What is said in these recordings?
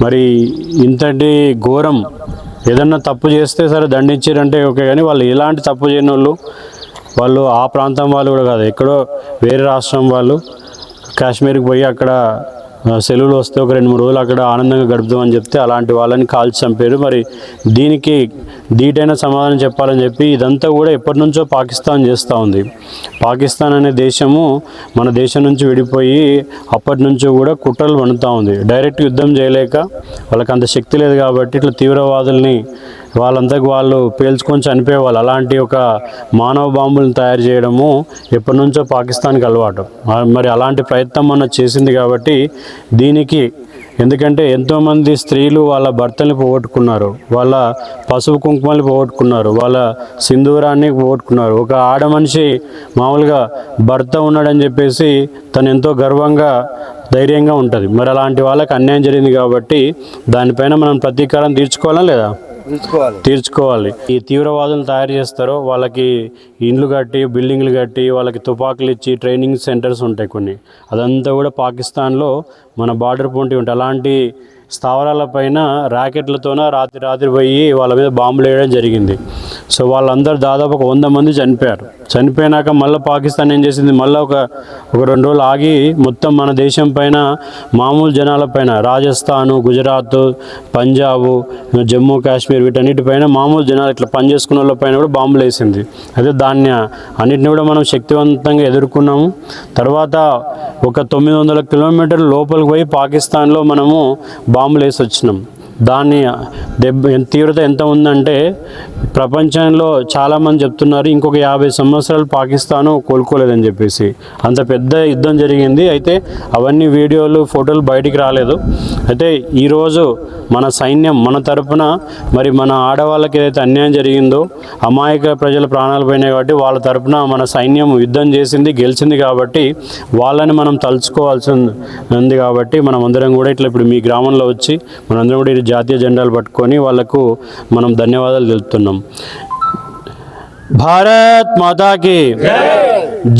మరి ఇంతటి ఘోరం ఏదన్నా తప్పు చేస్తే సరే దండించారంటే ఓకే, కానీ వాళ్ళు ఎలాంటి తప్పు చేయని వాళ్ళు ఆ ప్రాంతం వాళ్ళు కూడా కాదు, ఎక్కడో వేరే రాష్ట్రం వాళ్ళు కాశ్మీర్కి పోయి అక్కడ సెలవులు వస్తే ఒక 2-3 రోజులు అక్కడ ఆనందంగా గడుపుదామని చెప్తే అలాంటి వాళ్ళని కాల్చి చంపారు. మరి దీనికి ధీటైన సమాధానం చెప్పాలని చెప్పి ఇదంతా కూడా ఎప్పటి నుంచో పాకిస్తాన్ చేస్తూ ఉంది. పాకిస్తాన్ అనే దేశము మన దేశం నుంచి విడిపోయి అప్పటి నుంచో కూడా కుట్రలు పన్నుతూ ఉంది. డైరెక్ట్ యుద్ధం చేయలేక వాళ్ళకి అంత శక్తి లేదు కాబట్టి ఇట్లా తీవ్రవాదుల్ని వాళ్ళంతకు వాళ్ళు పేల్చుకొని చనిపోయేవాళ్ళు. అలాంటి ఒక మానవ బాంబులను తయారు చేయడము ఎప్పటి నుంచో పాకిస్తాన్కి అలవాటు. మరి అలాంటి ప్రయత్నం మన చేసింది కాబట్టి దీనికి, ఎందుకంటే ఎంతోమంది స్త్రీలు వాళ్ళ భర్తల్ని పోగొట్టుకున్నారు, వాళ్ళ పసుపు కుంకుమల్ని పోగొట్టుకున్నారు, వాళ్ళ సింధూరాన్ని పోగొట్టుకున్నారు. ఒక ఆడ మనిషి మామూలుగా భర్త ఉన్నాడని చెప్పేసి తను ఎంతో గర్వంగా ధైర్యంగా ఉంటుంది. మరి అలాంటి వాళ్ళకి అన్యాయం జరిగింది కాబట్టి దానిపైన మనం ప్రతీకారం తీర్చుకోవాలా లేదా? తీర్చుకోవాలి. ఈ తీవ్రవాదులు తయారు చేస్తారో వాళ్ళకి ఇండ్లు కట్టి బిల్డింగ్లు కట్టి వాళ్ళకి తుపాకులు ఇచ్చి ట్రైనింగ్ సెంటర్స్ ఉంటాయి కొన్ని, అదంతా కూడా పాకిస్తాన్లో మన బార్డర్ పొంటి ఉంటాయి. అలాంటి స్థావరాలపైన ర్యాకెట్లతోన రాత్రి పోయి వాళ్ళ మీద బాంబులు వేయడం జరిగింది. సో వాళ్ళందరూ దాదాపు ఒక 100 మంది చనిపోయారు. చనిపోయినాక మళ్ళీ పాకిస్తాన్ ఏం చేసింది, మళ్ళీ ఒక 2 రోజులు ఆగి మొత్తం మన దేశం పైన మామూలు జనాలపైన రాజస్థాను, గుజరాత్, పంజాబు, జమ్మూ కాశ్మీర్ వీటన్నిటిపైన మామూలు జనాలు ఇట్లా పనిచేసుకున్న వాళ్ళపైన కూడా బాంబులు వేసింది. అయితే దాన్ని అన్నిటిని కూడా మనం శక్తివంతంగా ఎదుర్కొన్నాము. తర్వాత ఒక 900 కిలోమీటర్ల లోపలికి పోయి పాకిస్తాన్లో మనము బాంబులు వేసి వచ్చినాం. దాని తీవ్రత ఎంత ఉందంటే ప్రపంచంలో చాలామంది చెప్తున్నారు ఇంకొక 50 సంవత్సరాలు పాకిస్తాను కోలుకోలేదని చెప్పేసి, అంత పెద్ద యుద్ధం జరిగింది. అయితే అవన్నీ వీడియోలు ఫోటోలు బయటికి రాలేదు. అయితే ఈరోజు మన సైన్యం మన తరపున మరి మన ఆడవాళ్ళకి ఏదైతే అన్యాయం జరిగిందో, అమాయక ప్రజల ప్రాణాలు పోయినాయి కాబట్టి వాళ్ళ తరపున మన సైన్యం యుద్ధం చేసింది, గెలిచింది. కాబట్టి వాళ్ళని మనం తలుచుకోవాల్సి ఉంది. కాబట్టి మనం అందరం కూడా ఇట్లా ఇప్పుడు మీ గ్రామంలో వచ్చి మనందరం కూడా జాతీయ జెండాలు పట్టుకొని వాళ్ళకు మనం ధన్యవాదాలు తెలుపుతున్నాం. భారత్ మాతా కి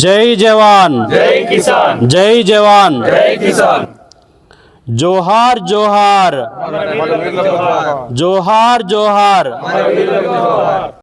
జై జవాన్, జై కిసాన్, జై జవాన్, జై కిసాన్, జోహార్ జోహార్, జోహార్ జోహార్.